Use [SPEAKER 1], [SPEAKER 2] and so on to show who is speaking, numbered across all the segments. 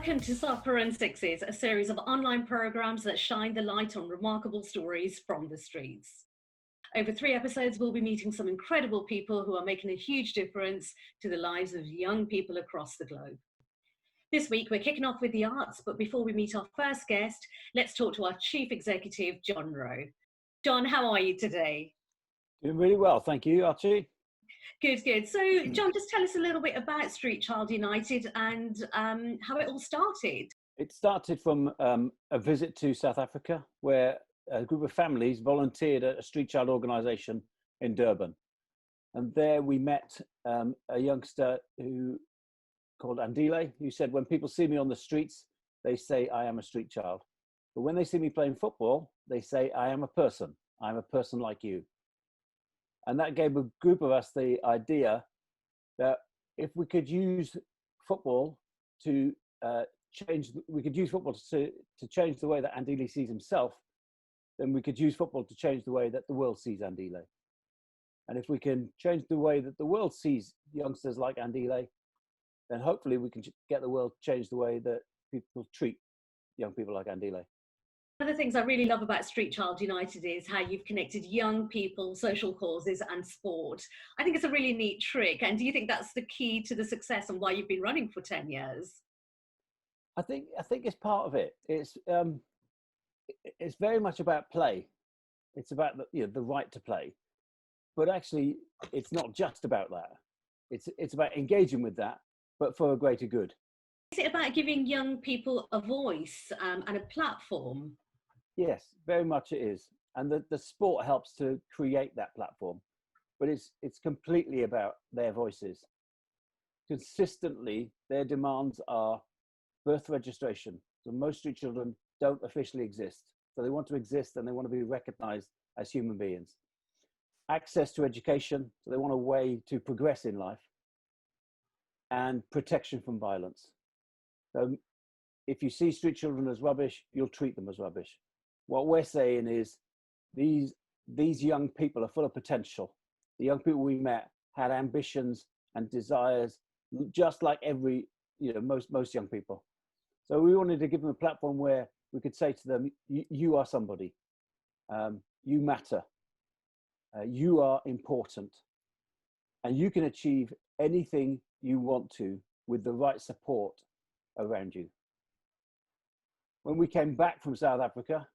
[SPEAKER 1] Welcome to Soft Forensics, a series of online programs that shine the light on remarkable stories from the streets. Over 3 episodes, we'll be meeting some incredible people who are making a huge difference to the lives of young people across the globe. This week, we're kicking off with the arts, but before we meet our first guest, let's talk to our Chief Executive, John Rowe. John, how are you today?
[SPEAKER 2] Doing really well, thank you, Archie.
[SPEAKER 1] Good, good. So, John, just tell us a little bit about Street Child United and how it all started.
[SPEAKER 2] It started from a visit to South Africa, where a group of families volunteered at a street child organisation in Durban. And there we met a youngster called Andile, who said, when people see me on the streets, they say I am a street child. But when they see me playing football, they say I am a person. I'm a person like you. And that gave a group of us the idea that if we could use football to change the way that Andile sees himself, then we could use football to change the way that the world sees Andile. And if we can change the way that the world sees youngsters like Andile, then hopefully we can get the world to change the way that people treat young people like Andile.
[SPEAKER 1] One of the things I really love about Street Child United is how you've connected young people, social causes and sport. I think it's a really neat trick. And do you think that's the key to the success and why you've been running for 10 years?
[SPEAKER 2] I think it's part of it. It's very much about play. It's about the right to play. But actually, it's not just about that. It's about engaging with that, but for a greater good.
[SPEAKER 1] Is it about giving young people a voice and a platform?
[SPEAKER 2] Yes, very much it is. And the sport helps to create that platform. But it's completely about their voices. Consistently, their demands are birth registration. So most street children don't officially exist. So they want to exist and they want to be recognized as human beings. Access to education, so they want a way to progress in life. And protection from violence. So if you see street children as rubbish, you'll treat them as rubbish. What we're saying is these young people are full of potential. The young people we met had ambitions and desires, just like most young people. So we wanted to give them a platform where we could say to them, you are somebody, you matter, you are important, and you can achieve anything you want to with the right support around you. When we came back from South Africa,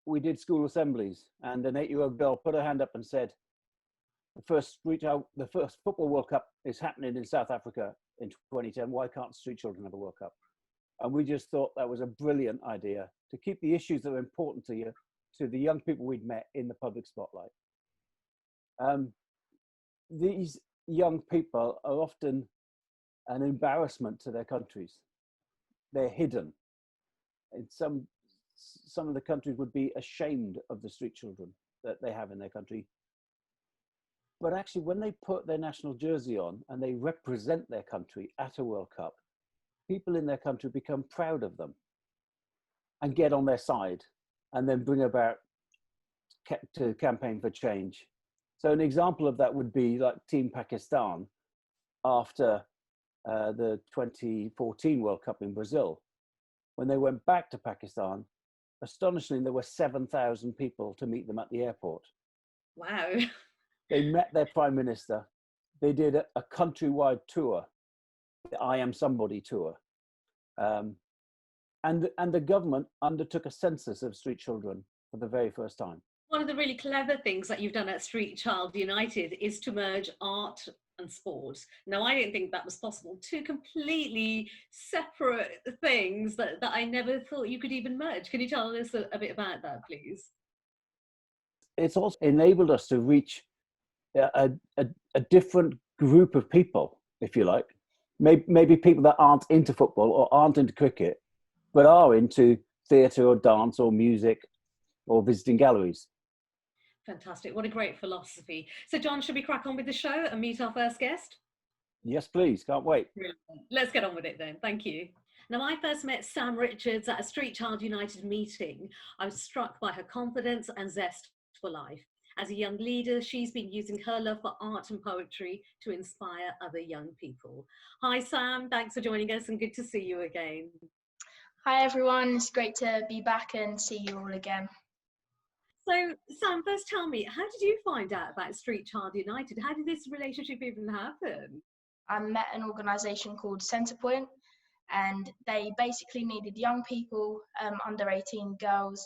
[SPEAKER 2] we did school assemblies, and an 8-year-old girl put her hand up and said, the first football World Cup is happening in South Africa in 2010. Why can't street children have a World Cup? And we just thought that was a brilliant idea to keep the issues that are important to the young people we'd met in the public spotlight. These young people are often an embarrassment to their countries. They're hidden. In some of the countries would be ashamed of the street children that they have in their country. But actually, when they put their national jersey on and they represent their country at a World Cup, people in their country become proud of them and get on their side and then bring about to campaign for change. So an example of that would be like Team Pakistan after the 2014 World Cup in Brazil. When they went back to Pakistan, astonishingly, there were 7,000 people to meet them at the airport.
[SPEAKER 1] Wow.
[SPEAKER 2] They met their prime minister. They did a countrywide tour, the I Am Somebody tour. And the government undertook a census of street children for the very first time.
[SPEAKER 1] One of the really clever things that you've done at Street Child United is to merge art and sport. Now, I didn't think that was possible. Two completely separate things that I never thought you could even merge. Can you tell us a bit about that, please?
[SPEAKER 2] It's also enabled us to reach a different group of people, if you like. Maybe people that aren't into football or aren't into cricket, but are into theatre or dance or music or visiting galleries.
[SPEAKER 1] Fantastic. What a great philosophy. So, John, should we crack on with the show and meet our first guest?
[SPEAKER 2] Yes, please. Can't wait.
[SPEAKER 1] Brilliant. Let's get on with it then. Thank you. Now, I first met Sam Richards at a Street Child United meeting. I was struck by her confidence and zest for life. As a young leader, she's been using her love for art and poetry to inspire other young people. Hi, Sam. Thanks for joining us and good to see you again.
[SPEAKER 3] Hi, everyone. It's great to be back and see you all again.
[SPEAKER 1] So, Sam, first tell me, how did you find out about Street Child United? How did this relationship even happen?
[SPEAKER 3] I met an organisation called Centrepoint, and they basically needed young people, under 18 girls,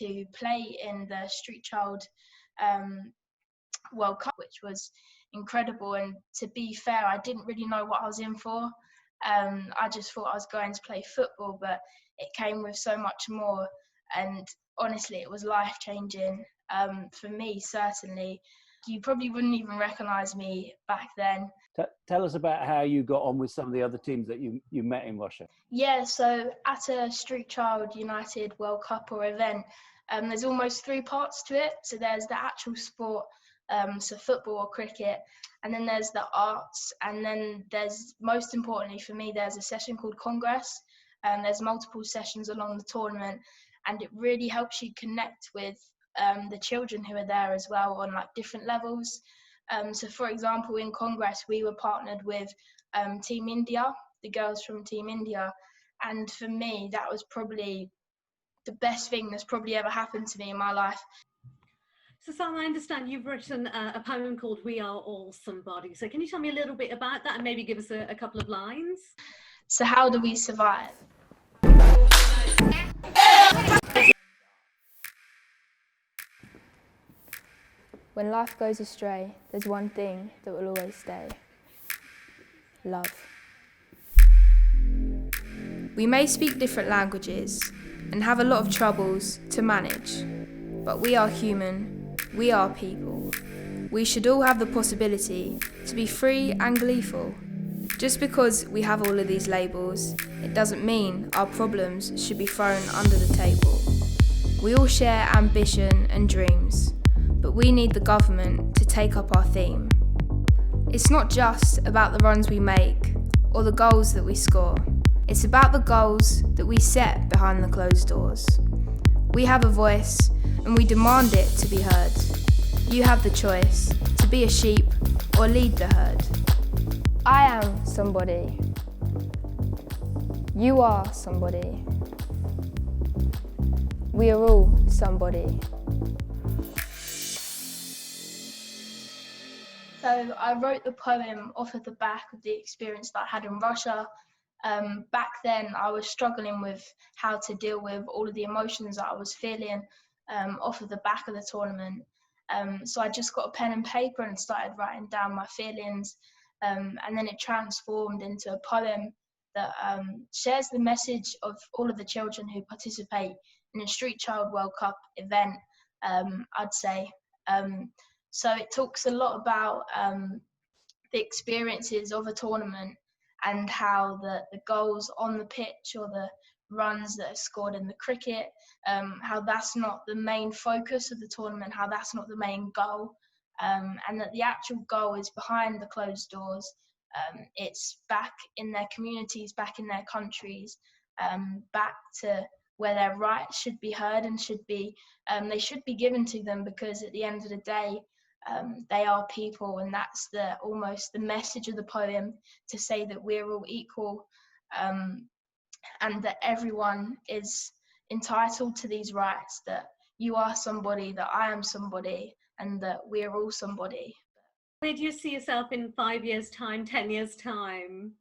[SPEAKER 3] to play in the Street Child World Cup, which was incredible. And to be fair, I didn't really know what I was in for. I just thought I was going to play football, but it came with so much more. And honestly, it was life-changing for me, certainly. You probably wouldn't even recognise me back then.
[SPEAKER 2] Tell us about how you got on with some of the other teams that you met in Russia.
[SPEAKER 3] Yeah, so at a Street Child United World Cup or event, there's almost 3 parts to it. So there's the actual sport, so football or cricket, and then there's the arts, and then there's, most importantly for me, there's a session called Congress, and there's multiple sessions along the tournament, and it really helps you connect with the children who are there as well on like different levels. So for example, in Congress, we were partnered with Team India, the girls from Team India, and for me, that was probably the best thing that's probably ever happened to me in my life.
[SPEAKER 1] So, Sam, I understand you've written a poem called We Are All Somebody. So can you tell me a little bit about that and maybe give us a couple of lines?
[SPEAKER 3] So how do we survive?
[SPEAKER 4] When life goes astray, there's one thing that will always stay: love. We may speak different languages and have a lot of troubles to manage, but we are human, we are people. We should all have the possibility to be free and gleeful. Just because we have all of these labels, it doesn't mean our problems should be thrown under the table. We all share ambition and dreams, but we need the government to take up our theme. It's not just about the runs we make or the goals that we score. It's about the goals that we set behind the closed doors. We have a voice and we demand it to be heard. You have the choice to be a sheep or lead the herd. I am somebody. You are somebody. We are all somebody.
[SPEAKER 3] So I wrote the poem off of the back of the experience that I had in Russia. Back then, I was struggling with how to deal with all of the emotions that I was feeling off of the back of the tournament. So I just got a pen and paper and started writing down my feelings. And then it transformed into a poem that shares the message of all of the children who participate in a Street Child World Cup event, I'd say. So it talks a lot about the experiences of a tournament and how the goals on the pitch or the runs that are scored in the cricket, how that's not the main focus of the tournament, how that's not the main goal, and that the actual goal is behind the closed doors. It's back in their communities, back in their countries, back to where their rights should be heard and they should be given to them, because at the end of the day, they are people, and that's almost the message of the poem, to say that we're all equal, and that everyone is entitled to these rights, that you are somebody, that I am somebody, and that we're all somebody.
[SPEAKER 1] Where do you see yourself in 5 years' time, 10 years' time?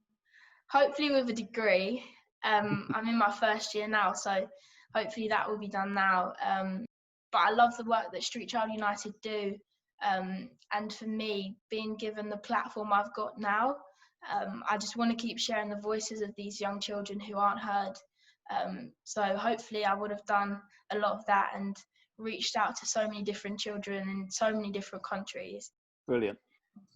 [SPEAKER 3] Hopefully with a degree. I'm in my first year now, so hopefully that will be done now. But I love the work that Street Child United do. And for me, being given the platform I've got now, I just want to keep sharing the voices of these young children who aren't heard. So hopefully I would have done a lot of that and reached out to so many different children in so many different countries.
[SPEAKER 2] Brilliant.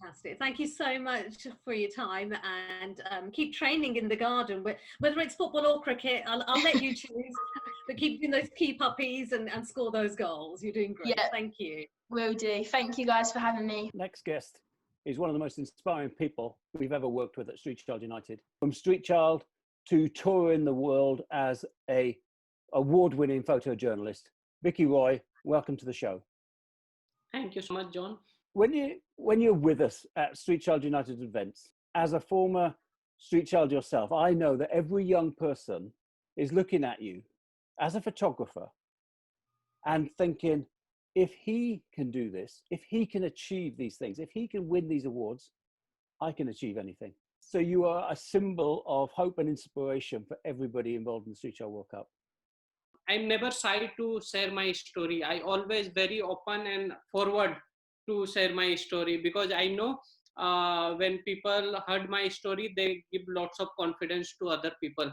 [SPEAKER 1] Fantastic. Thank you so much for your time, and keep training in the garden. Whether it's football or cricket, I'll let you choose, but keep doing those key puppies and score those goals. You're doing great.
[SPEAKER 3] Yeah.
[SPEAKER 1] Thank you.
[SPEAKER 3] Will do. Thank you guys for having me.
[SPEAKER 2] Next guest is one of the most inspiring people we've ever worked with at Street Child United. From Street Child to touring the world as a award-winning photojournalist, Vicky Roy, welcome to the show.
[SPEAKER 5] Thank you so much, John.
[SPEAKER 2] When you're with us at Street Child United events, as a former street child yourself, I know that every young person is looking at you as a photographer and thinking, if he can do this, if he can achieve these things, if he can win these awards, I can achieve anything. So you are a symbol of hope and inspiration for everybody involved in the Street Child World Cup.
[SPEAKER 5] I'm never shy to share my story. I always very open and forward to share my story, because I know when people heard my story, they give lots of confidence to other people.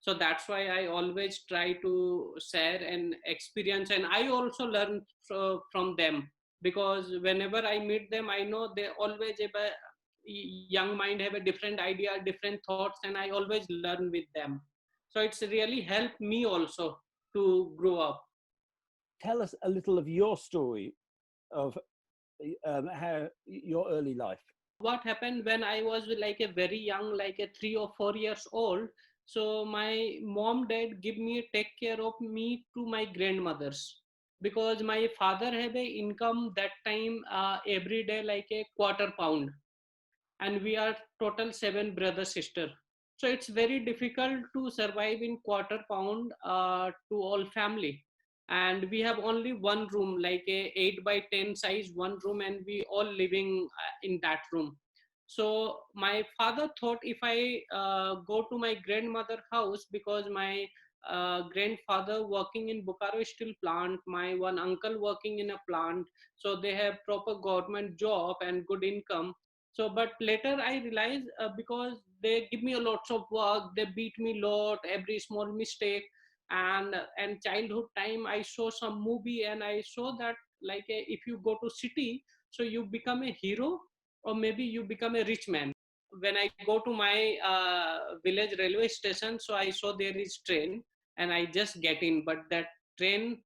[SPEAKER 5] So that's why I always try to share and experience, and I also learn from them, because whenever I meet them, I know they always have a young mind, have a different idea, different thoughts, and I always learn with them. So it's really helped me also to grow up.
[SPEAKER 2] Tell us a little of your story of how your early life.
[SPEAKER 5] What happened when I was like a very young, like a 3 or 4 years old? So my mom dad give me take care of me to my grandmother's, because my father have a income that time every day like a quarter pound, and we are total 7 brother sister. So it's very difficult to survive in quarter pound to all family, and we have only one room, like a 8 by 10 size one room, and we all living in that room. So my father thought, if I go to my grandmother house, because my grandfather working in Bokaro steel plant, my one uncle working in a plant, so they have proper government job and good income. So but later I realized, because they give me a lots of work, they beat me lot every small mistake. And childhood time I saw some movie, and I saw that, like if you go to city, so you become a hero, or maybe you become a rich man. When I go to my village railway station, so I saw there is train, and I just get in, but that train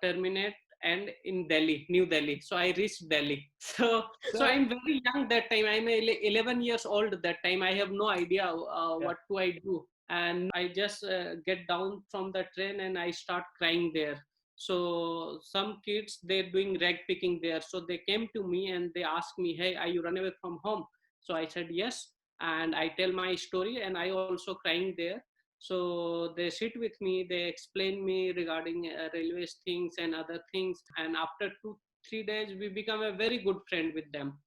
[SPEAKER 5] terminate and in Delhi, New Delhi. So I reached Delhi. So I'm very young that time. I'm 11 years old that time. I have no idea what do I do. And I just get down from the train, and I start crying there. So some kids, they're doing rag picking there. So they came to me and they asked me, hey, are you run away from home? So I said yes. And I tell my story, and I also crying there. So they sit with me, they explain me regarding railways things and other things. And after 2 3 days, we become a very good friend with them.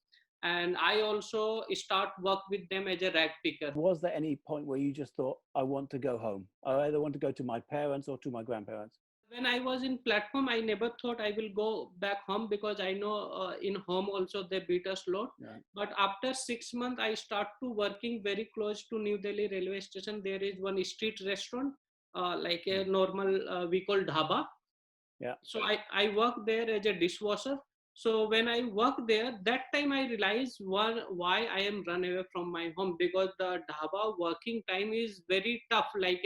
[SPEAKER 5] And I also start work with them as a rag picker.
[SPEAKER 2] Was there any point where you just thought, I want to go home? I either want to go to my parents or to my grandparents?
[SPEAKER 5] When I was in platform, I never thought I will go back home, because I know in home also they beat us lot. Right. But after 6 months, I start to working very close to New Delhi railway station. There is one street restaurant, like a normal, we call dhaba.
[SPEAKER 2] Yeah.
[SPEAKER 5] So I work there as a dishwasher. So when I work there, that time I realized why I am run away from my home, because the dhaba working time is very tough. Like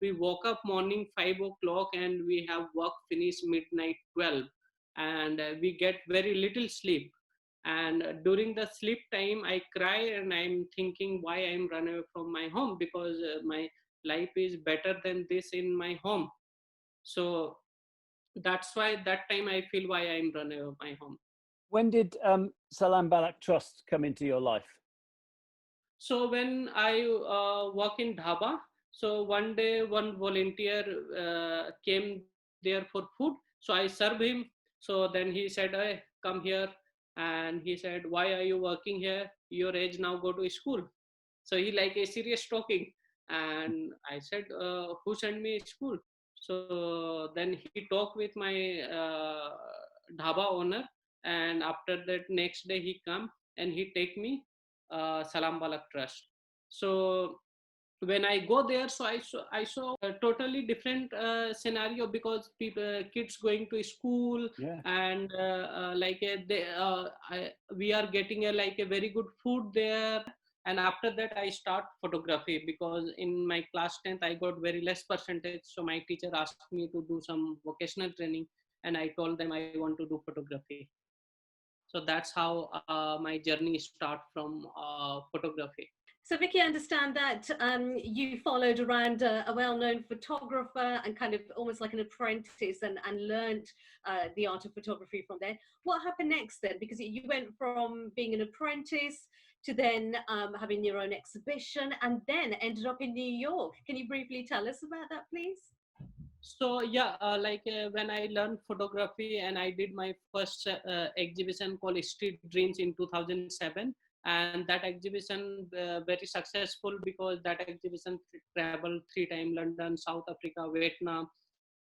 [SPEAKER 5] we woke up morning 5 o'clock, and we have work finish midnight 12, and we get very little sleep. And during the sleep time, I cry, and I'm thinking why I'm run away from my home, because my life is better than this in my home. So that's why that time I feel why I'm run away my home.
[SPEAKER 2] When did Salam Balak Trust come into your life?
[SPEAKER 5] So when I work in dhaba, so one day one volunteer came there for food. So I served him. So then he said, hey, come here. And he said, why are you working here? Your age, now go to school. So he like a serious talking. And I said, who sent me school? So then he talked with my dhaba owner. And after that, next day he come and he take me Salam Balak Trust. So when I go there, so I saw a totally different scenario, because people, kids going to school. Yeah. And we are getting like a very good food there. And after that, I start photography, because in my class 10th, I got very less percentage. So my teacher asked me to do some vocational training, and I told them I want to do photography. So that's how my journey start from photography.
[SPEAKER 1] So, Vicky, I understand that you followed around a well-known photographer and kind of almost like an apprentice and learnt the art of photography from there. What happened next then? Because you went from being an apprentice to then having your own exhibition and then ended up in New York. Can you briefly tell us about that, please?
[SPEAKER 5] So yeah, when I learned photography and I did my first exhibition called Street Dreams in 2007, and that exhibition very successful because that exhibition traveled 3 times: London, South Africa, Vietnam.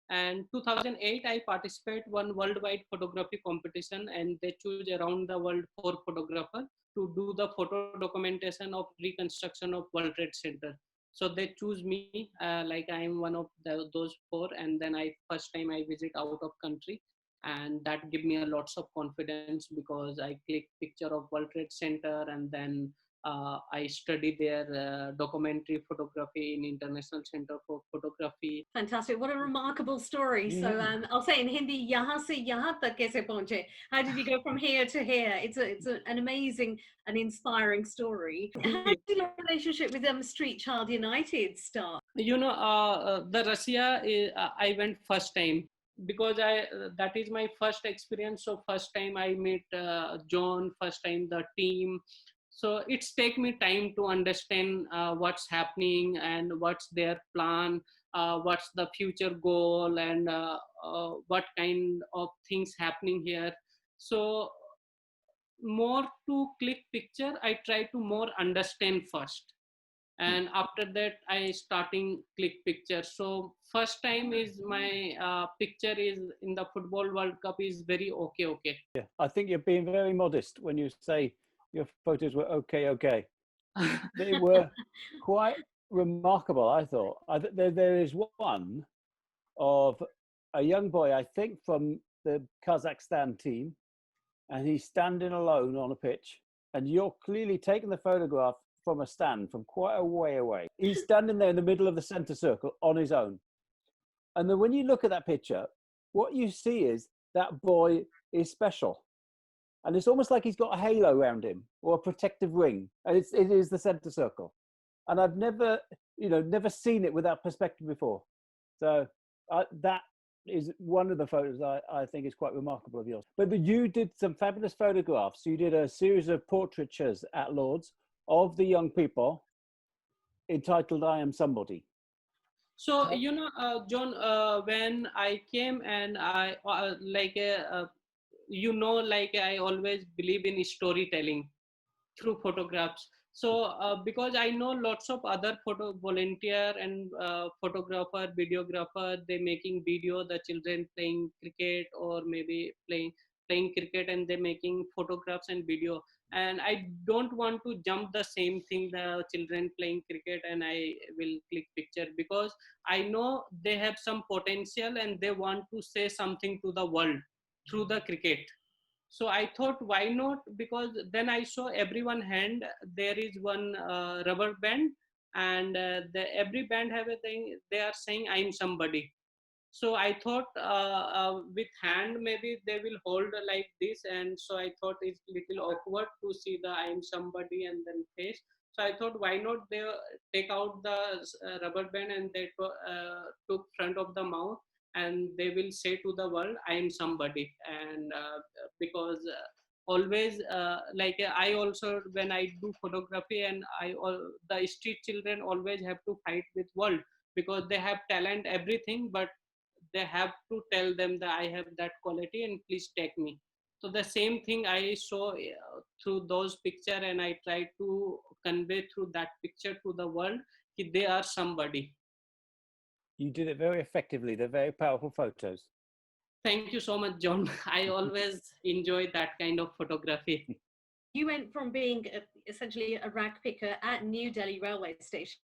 [SPEAKER 5] And 2008 I participate one worldwide photography competition, and they choose around the world 4 photographers to do the photo documentation of reconstruction of World Trade Center. So they choose me, like I am one of those 4, and then I first time I visit out of country, and that give me a lots of confidence because I click picture of World Trade Center, and then I study their documentary photography in International Center for Photography.
[SPEAKER 1] Fantastic. What a remarkable story. So I'll say in Hindi, yahan se yahan tak kaise pahunche? How did you go from here to here? It's an amazing and inspiring story. How did your relationship with Street Child United start?
[SPEAKER 5] You know, the Russia, I went first time because that is my first experience. So first time I meet John, first time the team. So it's take me time to understand what's happening and what's their plan, what's the future goal, and what kind of things happening here. So more to click picture, I try to more understand first, and after that I starting click picture. So first time is my picture is in the Football World Cup is very okay.
[SPEAKER 2] Yeah, I think you're being very modest when you say your photos were okay. They were quite remarkable, I thought. There is one of a young boy, I think from the Kazakhstan team, and he's standing alone on a pitch, and you're clearly taking the photograph from a stand from quite a way away. He's standing there in the middle of the center circle on his own. And then when you look at that picture, what you see is that boy is special. And it's almost like he's got a halo around him or a protective ring. And it is the center circle. And I've never seen it with that perspective before. So that is one of the photos I think is quite remarkable of yours. But you did some fabulous photographs. You did a series of portraitures at Lord's of the young people entitled I Am Somebody.
[SPEAKER 5] So, you know, John, when I came and I I always believe in storytelling through photographs. So because I know lots of other photo volunteer and photographer, videographer, they making video, the children playing cricket or maybe playing cricket, and they making photographs and video. And I don't want to jump the same thing, the children playing cricket and I will click picture, because I know they have some potential and they want to say something to the world through the cricket. So I thought, why not? Because then I saw everyone hand, there is one rubber band, and every band have a thing, they are saying I'm somebody. So I thought with hand maybe they will hold like this, and so I thought it's little awkward to see the I'm somebody and then face. So I thought, why not they take out the rubber band and they took front of the mouth, and they will say to the world I am somebody. And because always I also, when I do photography, and the street children always have to fight with world because they have talent, everything, but they have to tell them that I have that quality and please take me. So the same thing I saw through those picture, and I try to convey through that picture to the world that they are somebody.
[SPEAKER 2] You did it very effectively. They're very powerful photos.
[SPEAKER 5] Thank you so much, John. I always enjoy that kind of photography.
[SPEAKER 1] You went from being essentially a rag picker at New Delhi railway station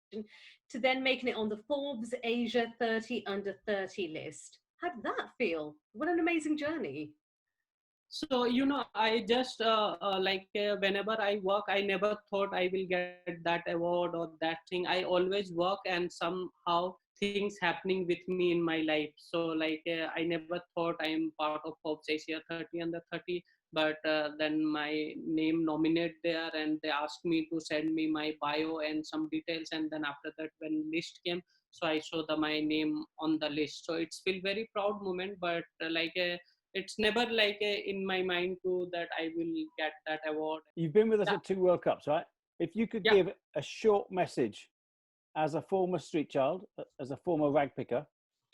[SPEAKER 1] to then making it on the Forbes Asia 30 under 30 list. How did that feel? What an amazing journey.
[SPEAKER 5] So, you know, I just whenever I work, I never thought I will get that award or that thing. I always work, and somehow things happening with me in my life. So like I never thought I am part of Forbes Asia 30 under 30, but then my name nominated there, and they asked me to send me my bio and some details, and then after that when list came, so I saw my name on the list. So it's feel very proud moment, but it's never like in my mind too that I will get that award.
[SPEAKER 2] You've been with us
[SPEAKER 5] Yeah,
[SPEAKER 2] at 2 World Cups, right? If you could
[SPEAKER 5] yeah.
[SPEAKER 2] give a short message as a former street child, as a former rag picker,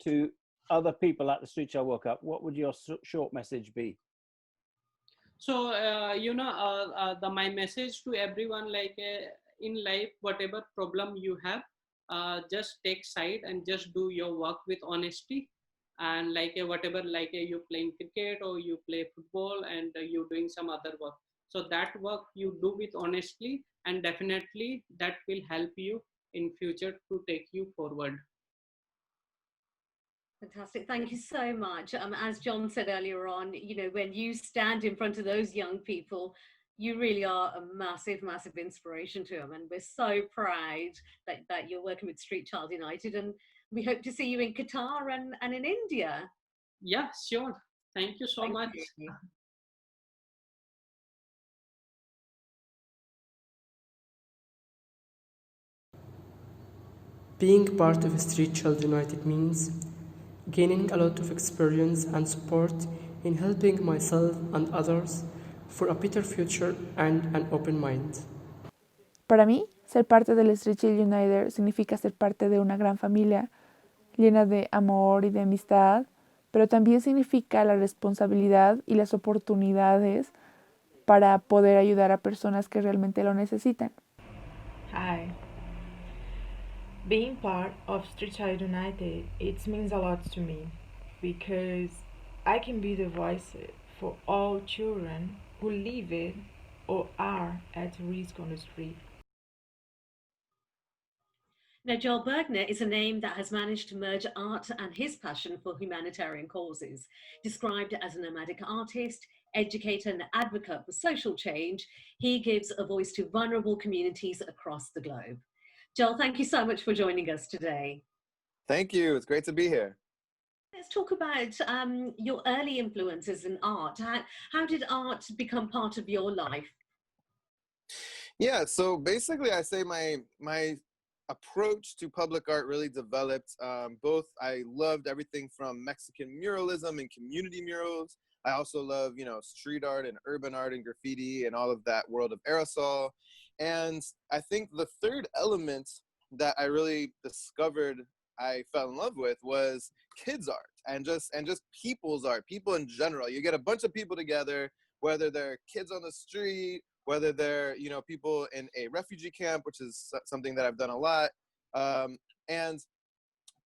[SPEAKER 2] to other people at the Street Child World Cup, what would your short message be?
[SPEAKER 5] So my message to everyone, like in life, whatever problem you have, just take side and just do your work with honesty. And like whatever, like you playing cricket or you play football and you doing some other work, so that work you do with honestly, and definitely that will help you in future to take you forward.
[SPEAKER 1] Fantastic. Thank you so much. As John said earlier on, when you stand in front of those young people, you really are a massive, massive inspiration to them. And we're so proud that you're working with Street Child United. And we hope to see you in Qatar and in India.
[SPEAKER 5] Yeah, sure. Thank you so
[SPEAKER 1] Thank
[SPEAKER 5] much.
[SPEAKER 1] you.
[SPEAKER 6] Being part of Street Child United means gaining a lot of experience and support in helping myself and others for a better future and an open mind.
[SPEAKER 7] Para mí, ser parte del Street Child United significa ser parte de una gran familia llena de amor y de amistad, pero también significa la responsabilidad y las oportunidades para poder ayudar a personas que realmente lo necesitan.
[SPEAKER 8] Hi. Being part of Street Child United, it means a lot to me because I can be the voice for all children who live it or are at risk on the street.
[SPEAKER 1] Now, Joel Bergner is a name that has managed to merge art and his passion for humanitarian causes. Described as a nomadic artist, educator, and advocate for social change, he gives a voice to vulnerable communities across the globe. Joel, thank you so much for joining us today.
[SPEAKER 9] Thank you. It's great to be here.
[SPEAKER 1] Let's talk about your early influences in art. How did art become part of your life?
[SPEAKER 9] Yeah, so basically I say my approach to public art really developed. Both I loved everything from Mexican muralism and community murals. I also love, street art and urban art and graffiti and all of that world of aerosol. And I think the third element that I really discovered I fell in love with was kids art and just people's art, people in general. You get a bunch of people together, whether they're kids on the street, whether they're, people in a refugee camp, which is something that I've done a lot. And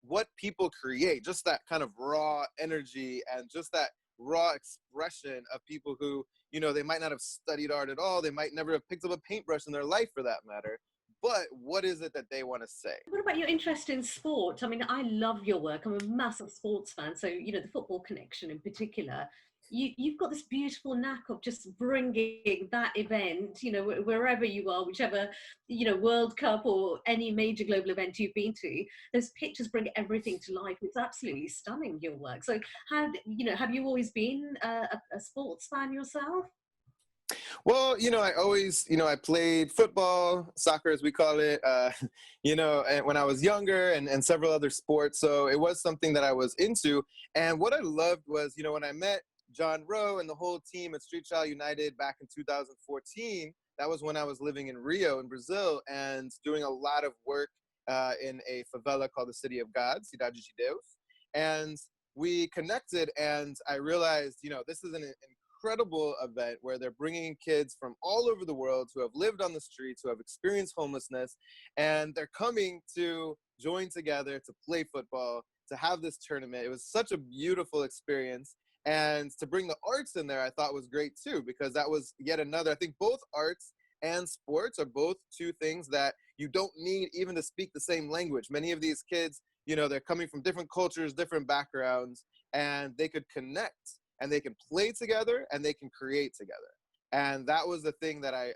[SPEAKER 9] what people create, just that kind of raw energy and just that raw expression of people who, they might not have studied art at all. They might never have picked up a paintbrush in their life for that matter. But what is it that they want to say?
[SPEAKER 1] What about your interest in sport? I mean, I love your work. I'm a massive sports fan. So, the Football Connection in particular, you've got this beautiful knack of just bringing that event, wherever you are, whichever, World Cup or any major global event you've been to, those pictures bring everything to life. It's absolutely stunning, your work. So have you always been a sports fan yourself?
[SPEAKER 9] Well, I always, I played football, soccer as we call it, and when I was younger and several other sports. So it was something that I was into. And what I loved was, when I met John Rowe and the whole team at Street Child United back in 2014, that was when I was living in Rio in Brazil and doing a lot of work in a favela called the City of God, Cidade de Deus. And we connected and I realized, this is an incredible event where they're bringing kids from all over the world who have lived on the streets, who have experienced homelessness, and they're coming to join together to play football, to have this tournament. It was such a beautiful experience. And to bring the arts in there, I thought was great too, because that was yet another, I think both arts and sports are both two things that you don't need even to speak the same language. Many of these kids, they're coming from different cultures, different backgrounds, and they could connect and they can play together and they can create together. And that was the thing that I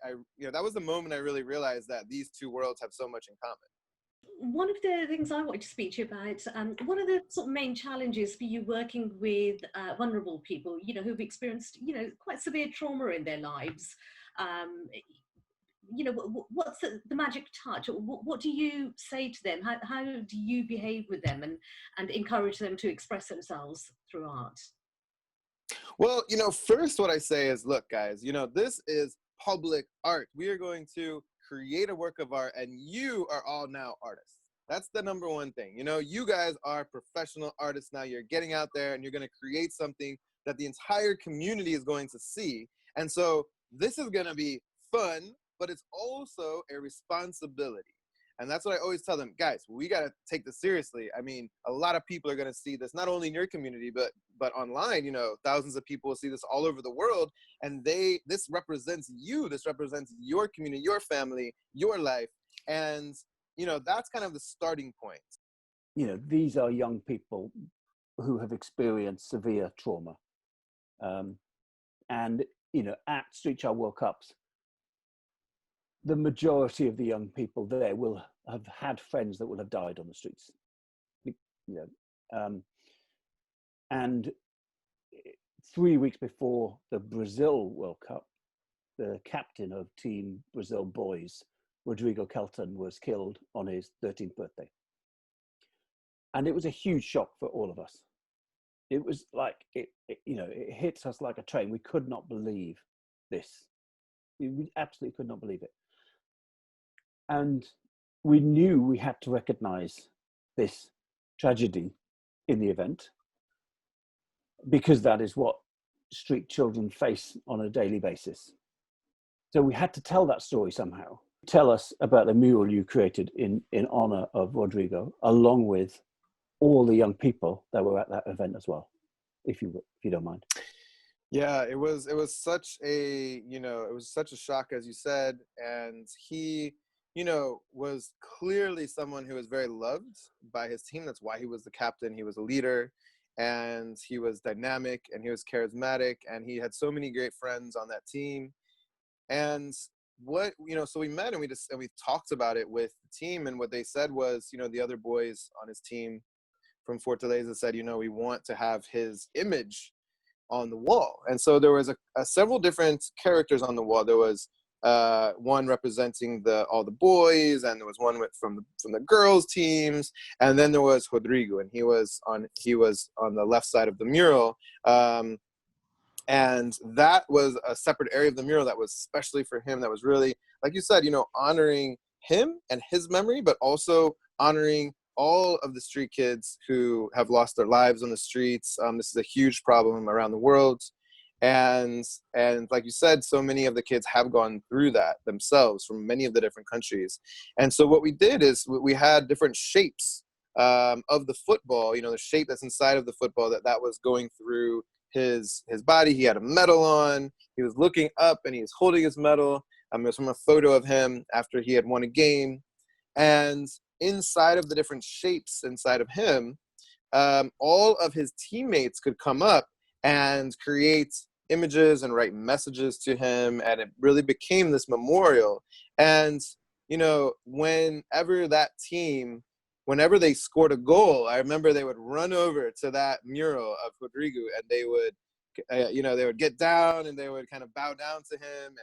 [SPEAKER 9] that was the moment I really realized that these two worlds have so much in common.
[SPEAKER 1] one of the things I wanted to speak to you about, what are the sort of main challenges for you working with vulnerable people, who've experienced, quite severe trauma in their lives? What's the magic touch? What do you say to them? How do you behave with them and encourage them to express themselves through art?
[SPEAKER 9] Well, first what I say is, look, guys, this is public art. We are going to create a work of art, and you are all now artists. That's the number one thing. You guys are professional artists now. You're getting out there and you're going to create something that the entire community is going to see. And so this is going to be fun, but it's also a responsibility. And that's what I always tell them, guys, we got to take this seriously. I mean, a lot of people are going to see this, not only in your community, but online, thousands of people will see this all over the world. And this represents you, this represents your community, your family, your life. And, that's kind of the starting point.
[SPEAKER 2] These are young people who have experienced severe trauma. And, at Street Child World Cups, the majority of the young people there will have had friends that will have died on the streets. And 3 weeks before the Brazil World Cup, the captain of Team Brazil Boys, Rodrigo Kelton, was killed on his 13th birthday. And it was a huge shock for all of us. It was like, it hits us like a train. We could not believe this. We absolutely could not believe it. And we knew we had to recognize this tragedy in the event, because that is what street children face on a daily basis. So we had to tell that story somehow. Tell us about the mural you created in honor of Rodrigo, along with all the young people that were at that event as well, if you don't mind.
[SPEAKER 9] Yeah, it was such a, it was such a shock, as you said. And he, was clearly someone who was very loved by his team. That's why he was the captain. He was a leader, and he was dynamic, and he was charismatic, and he had so many great friends on that team. And so we met and we talked about it with the team, and what they said was, the other boys on his team from Fortaleza said, we want to have his image on the wall. And so there was several different characters on the wall. There was one representing all the boys, and there was one from the girls teams, and then there was Rodrigo, and he was on the left side of the mural. And that was a separate area of the mural that was especially for him, that was really, like you said, honoring him and his memory, but also honoring all of the street kids who have lost their lives on the streets. This is a huge problem around the world. And like you said, so many of the kids have gone through that themselves from many of the different countries. And so what we did is we had different shapes of the football, the shape that's inside of the football that was going through his body. He had a medal on, he was looking up, and he was holding his medal. It was from a photo of him after he had won a game. And inside of the different shapes inside of him, all of his teammates could come up and create images and write messages to him, and it really became this memorial. And whenever they scored a goal, I remember they would run over to that mural of Rodrigo, and they would get down and they would kind of bow down to him,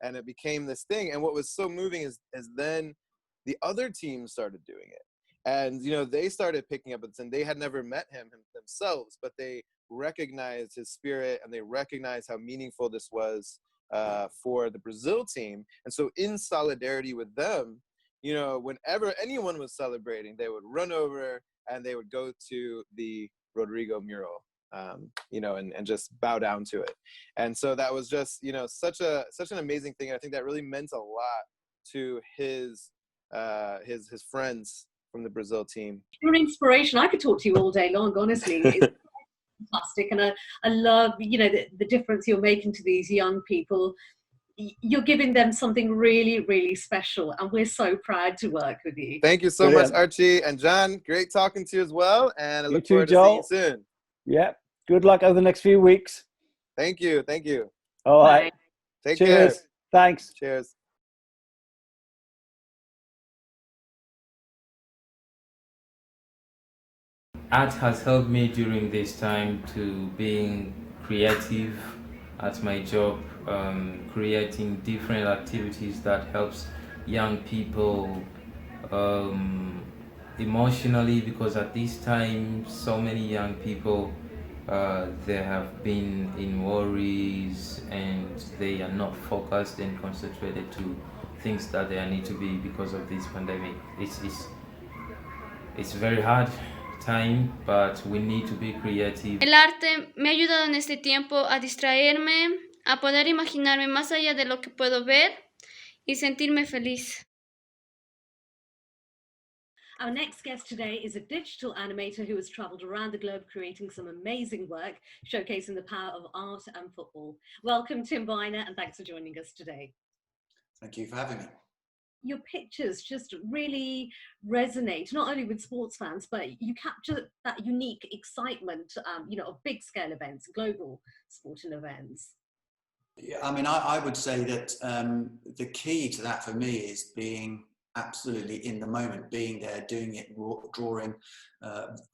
[SPEAKER 9] and it became this thing. And what was so moving is then the other teams started doing it. And, they started picking up, and they had never met him themselves, but they recognized his spirit, and they recognized how meaningful this was for the Brazil team. And so in solidarity with them, whenever anyone was celebrating, they would run over and they would go to the Rodrigo mural, and just bow down to it. And so that was just, such an amazing thing. I think that really meant a lot to his friends from the Brazil team.
[SPEAKER 1] You're an inspiration. I could talk to you all day long, honestly. It's fantastic. And I love, the difference you're making to these young people. You're giving them something really, really special, and we're so proud to work with you.
[SPEAKER 9] Thank you so much, Archie. And John, great talking to you as well, and I look forward to seeing you soon.
[SPEAKER 2] Yeah, good luck over the next few weeks.
[SPEAKER 9] Thank you.
[SPEAKER 2] All right.
[SPEAKER 9] Take
[SPEAKER 2] Cheers.
[SPEAKER 9] care.
[SPEAKER 2] Thanks.
[SPEAKER 9] Cheers.
[SPEAKER 10] art has helped me during this time to being creative at my job, creating different activities that helps young people emotionally, because at this time so many young people they have been in worries and they are not focused and concentrated to things that they need to be because of this pandemic. It's very hard time, but we need to be creative.
[SPEAKER 11] El arte me ha ayudado en este tiempo a distraerme, a poder imaginarme más allá de lo que puedo ver y sentirme feliz.
[SPEAKER 1] Our next guest today is a digital animator who has traveled around the globe creating some amazing work, showcasing the power of art and football. Welcome, Tim Viner, and thanks for joining us today.
[SPEAKER 12] Thank you for having me.
[SPEAKER 1] Your pictures just really resonate, not only with sports fans, but you capture that unique excitement, of big scale events, global sporting events.
[SPEAKER 12] Yeah, I mean, I would say that the key to that for me is being absolutely in the moment, being there, doing it, drawing,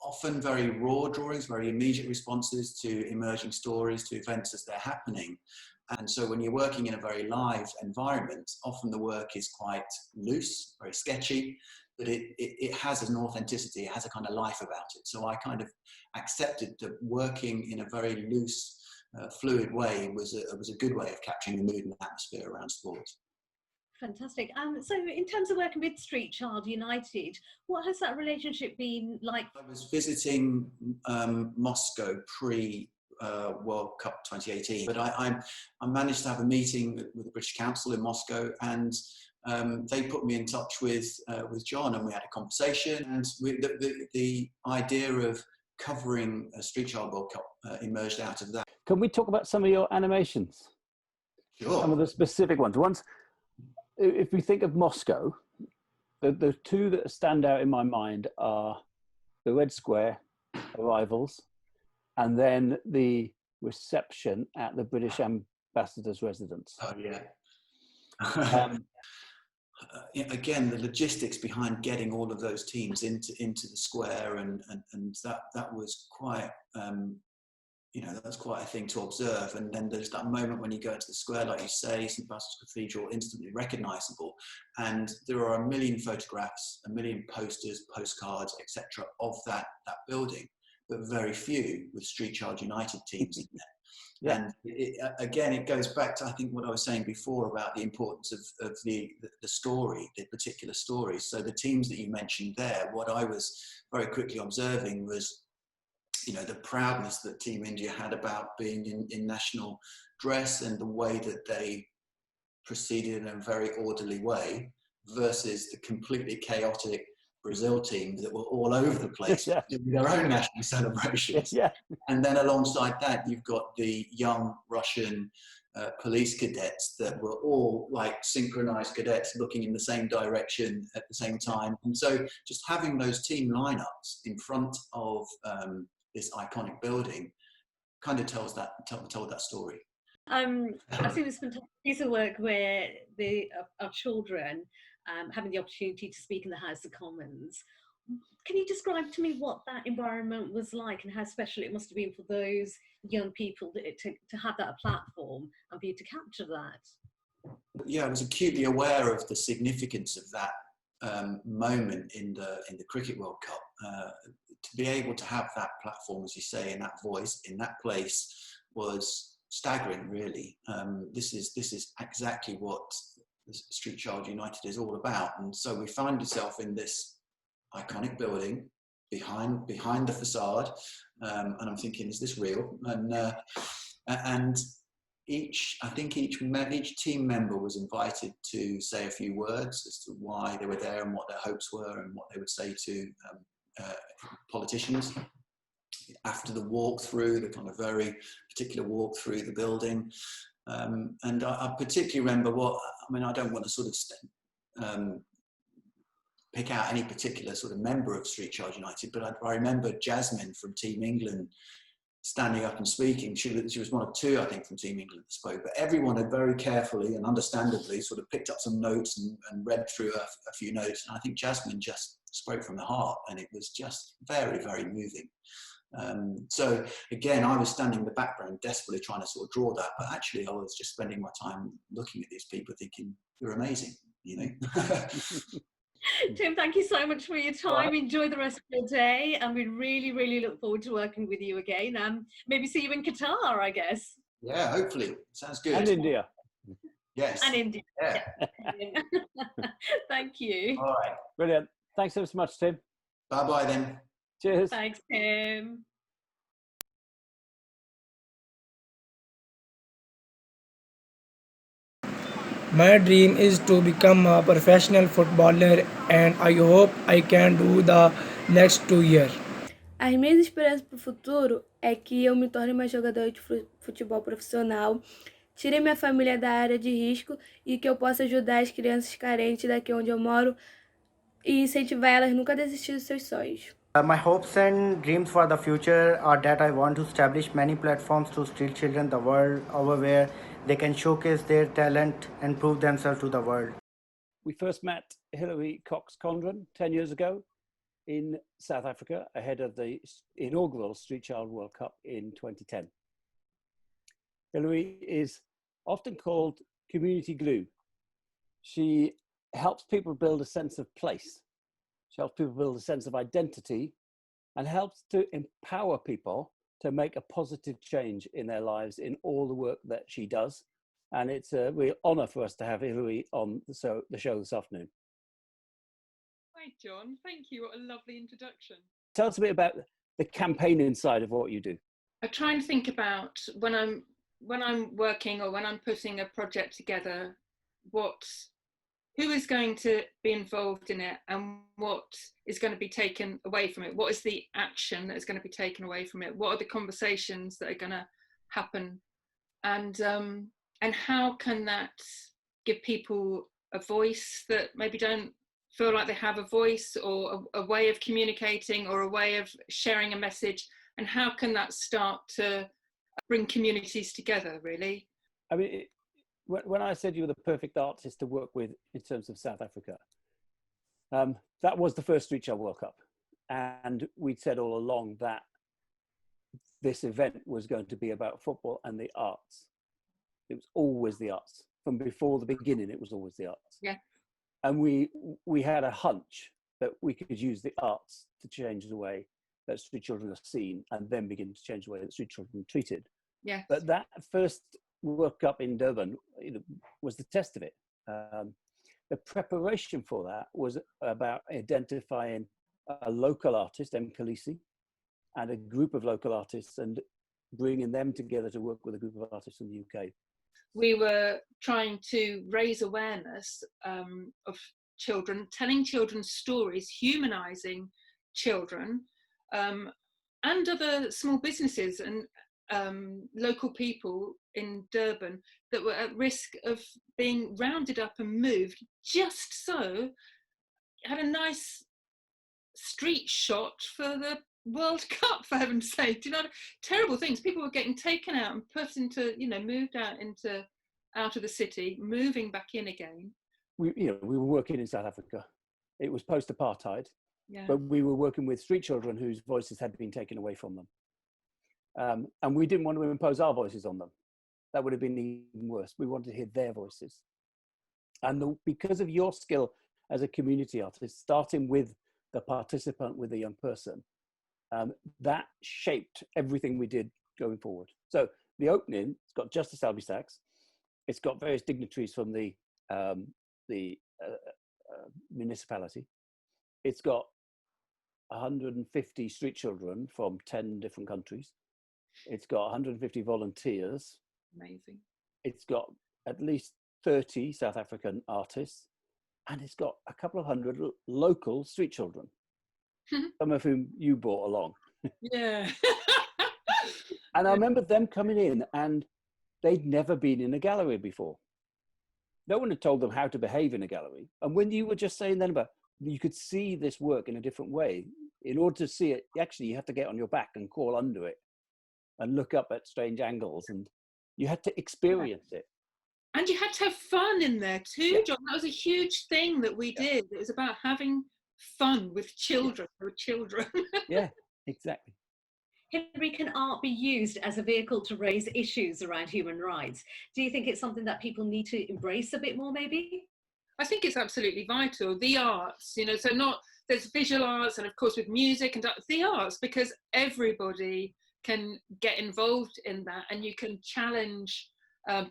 [SPEAKER 12] often very raw drawings, very immediate responses to emerging stories, to events as they're happening. And so when you're working in a very live environment, often the work is quite loose, very sketchy, but it has an authenticity, it has a kind of life about it. So I kind of accepted that working in a very loose, fluid way was a good way of capturing the mood and atmosphere around sport.
[SPEAKER 1] Fantastic. So in terms of working with Street Child United, what has that relationship been like?
[SPEAKER 12] I was visiting Moscow pre World Cup 2018, but I managed to have a meeting with the British Council in Moscow, and they put me in touch with John, and we had a conversation, and the idea of covering a Street Child World Cup emerged out of that.
[SPEAKER 2] Can we talk about some of your animations?
[SPEAKER 12] Sure.
[SPEAKER 2] Some of the specific ones. If we think of Moscow, the two that stand out in my mind are the Red Square arrivals and then the reception at the British ambassador's residence.
[SPEAKER 12] Oh, yeah. Again, the logistics behind getting all of those teams into the square and that was quite that's quite a thing to observe. And then there's that moment when you go into the square, like you say, St. Basil's Cathedral, instantly recognisable. And there are a million photographs, a million posters, postcards, etc. of that building, but very few with Street Child United teams in there. Yeah. And it goes back to, I think, what I was saying before about the importance of the story, the particular story. So the teams that you mentioned there, what I was very quickly observing was, the proudness that Team India had about being in national dress and the way that they proceeded in a very orderly way versus the completely chaotic Brazil teams that were all over the place doing their own national celebrations. Yeah. And then alongside that, you've got the young Russian police cadets that were all like synchronized cadets looking in the same direction at the same time. And so just having those team lineups in front of this iconic building kind of told that story.
[SPEAKER 1] I've seen this fantastic piece of work where our children having the opportunity to speak in the House of Commons. Can you describe to me what that environment was like and how special it must have been for those young people to have that platform and for you to capture that?
[SPEAKER 12] Yeah, I was acutely aware of the significance of that moment in the Cricket World Cup. To be able to have that platform, as you say, in that voice, in that place, was staggering, really. This is exactly what Street Child United is all about. And so we find ourselves in this iconic building behind the facade, and I'm thinking, is this real? And each team member was invited to say a few words as to why they were there and what their hopes were and what they would say to politicians after the walkthrough, the kind of very particular walk through the building. And I particularly remember I don't want to sort of pick out any particular sort of member of Street Child United, but I remember Jasmine from Team England standing up and speaking. She was one of two, I think, from Team England that spoke, but everyone had very carefully and understandably sort of picked up some notes and read through a few notes. And I think Jasmine just spoke from the heart, and it was just very, very moving. So again, I was standing in the background desperately trying to sort of draw that, but actually I was just spending my time looking at these people thinking, you're amazing, you know.
[SPEAKER 1] Tim, thank you so much for your time. Enjoy the rest of your day, and we really, really look forward to working with you again. Maybe see you in Qatar, I guess.
[SPEAKER 12] Yeah, hopefully. Sounds good.
[SPEAKER 2] And India.
[SPEAKER 12] Yes.
[SPEAKER 1] And India.
[SPEAKER 12] Yeah.
[SPEAKER 1] Thank you.
[SPEAKER 12] All right.
[SPEAKER 2] Brilliant. Thanks so much, Tim.
[SPEAKER 12] Bye-bye then.
[SPEAKER 2] Cheers.
[SPEAKER 1] Thanks, Tim.
[SPEAKER 13] My dream is to become a professional footballer, and I hope I can do the next 2 years.
[SPEAKER 14] As minhas esperanças para o futuro é que eu me torne uma jogadora de futebol profissional, tire minha família da área de risco e que eu possa ajudar as crianças carentes daqui onde eu moro e incentivar elas nunca a desistir dos seus sonhos.
[SPEAKER 15] My hopes and dreams for the future are that I want to establish many platforms to street children the world over where they can showcase their talent and prove themselves to the world.
[SPEAKER 2] We first met Hilary Cox-Condren 10 years ago in South Africa ahead of the inaugural Street Child World Cup in 2010. Hilary is often called community glue. She helps people build a sense of place. She helps people build a sense of identity and helps to empower people to make a positive change in their lives in all the work that she does. And it's a real honor for us to have Hilary on the show this afternoon.
[SPEAKER 16] Hi, John. Thank you. What a lovely introduction.
[SPEAKER 2] Tell us a bit about the campaigning side of what you do.
[SPEAKER 16] I try and think about when I'm working or when I'm putting a project together, who is going to be involved in it and what is going to be taken away from it? What is the action that is going to be taken away from it? What are the conversations that are going to happen? And how can that give people a voice that maybe don't feel like they have a voice, or a way of communicating, or a way of sharing a message? And how can that start to bring communities together, really?
[SPEAKER 2] I mean, when I said you were the perfect artist to work with in terms of South Africa, that was the first Street Child World Cup. And we'd said all along that this event was going to be about football and the arts. It was always the arts. From before the beginning, it was always the arts.
[SPEAKER 16] Yeah.
[SPEAKER 2] And we had a hunch that we could use the arts to change the way that street children are seen, and then begin to change the way that street children are treated.
[SPEAKER 16] Yeah.
[SPEAKER 2] But that first World Cup in Durban, was the test of it. The preparation for that was about identifying a local artist, M. Khaleesi, and a group of local artists, and bringing them together to work with a group of artists in the UK.
[SPEAKER 16] We were trying to raise awareness of children, telling children's stories, humanising children, and other small businesses and local people in Durban that were at risk of being rounded up and moved, just so had a nice street shot for the World Cup, for heaven's sake. Do you know, terrible things. People were getting taken out and put into, moved out of the city, moving back in again.
[SPEAKER 2] We were working in South Africa. It was post-apartheid,
[SPEAKER 16] yeah.
[SPEAKER 2] But we were working with street children whose voices had been taken away from them. And we didn't want to impose our voices on them. That would have been even worse. We wanted to hear their voices. And because of your skill as a community artist, starting with the participant, with the young person, that shaped everything we did going forward. So the opening, it's got Justice Albie Sachs. It's got various dignitaries from the municipality. It's got 150 street children from 10 different countries. It's got 150 volunteers.
[SPEAKER 16] Amazing.
[SPEAKER 2] It's got at least 30 South African artists, and it's got a couple of hundred local street children, some of whom you brought along.
[SPEAKER 16] Yeah.
[SPEAKER 2] And I remember them coming in, and they'd never been in a gallery before. No one had told them how to behave in a gallery. And when you were just saying then about, you could see this work in a different way. In order to see it, actually, you have to get on your back and crawl under it and look up at strange angles, and you had to experience it.
[SPEAKER 16] And you had to have fun in there too, John. That was a huge thing that we did. It was about having fun with children for children.
[SPEAKER 2] Yeah, exactly.
[SPEAKER 1] Hilary, can art be used as a vehicle to raise issues around human rights? Do you think it's something that people need to embrace a bit more, maybe?
[SPEAKER 16] I think it's absolutely vital. The arts, you know, so not, there's visual arts and of course with music and the arts, because everybody can get involved in that, and you can challenge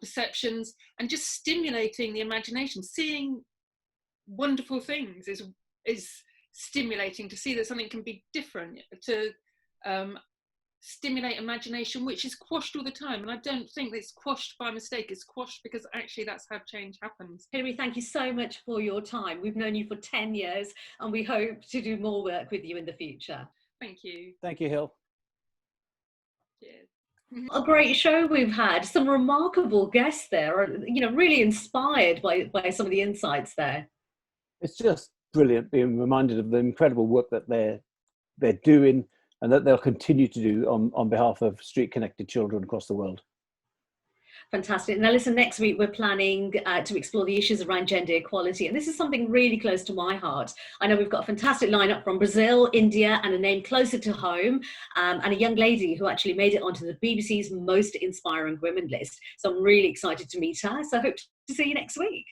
[SPEAKER 16] perceptions, and just stimulating the imagination. Seeing wonderful things is stimulating, to see that something can be different, to stimulate imagination, which is quashed all the time. And I don't think it's quashed by mistake, it's quashed because actually that's how change happens.
[SPEAKER 1] Hilary, thank you so much for your time. We've known you for 10 years and we hope to do more work with you in the future.
[SPEAKER 16] Thank you.
[SPEAKER 2] Thank you, Hill.
[SPEAKER 16] Cheers.
[SPEAKER 1] A great show we've had, some remarkable guests there, you know, really inspired by some of the insights there.
[SPEAKER 2] It's just brilliant being reminded of the incredible work that they're doing, and that they'll continue to do on behalf of street connected children across the world.
[SPEAKER 1] Fantastic. Now listen, next week we're planning to explore the issues around gender equality, and this is something really close to my heart. I know we've got a fantastic lineup from Brazil, India, and a name closer to home, and a young lady who actually made it onto the BBC's Most Inspiring Women list. So I'm really excited to meet her, so I hope to see you next week.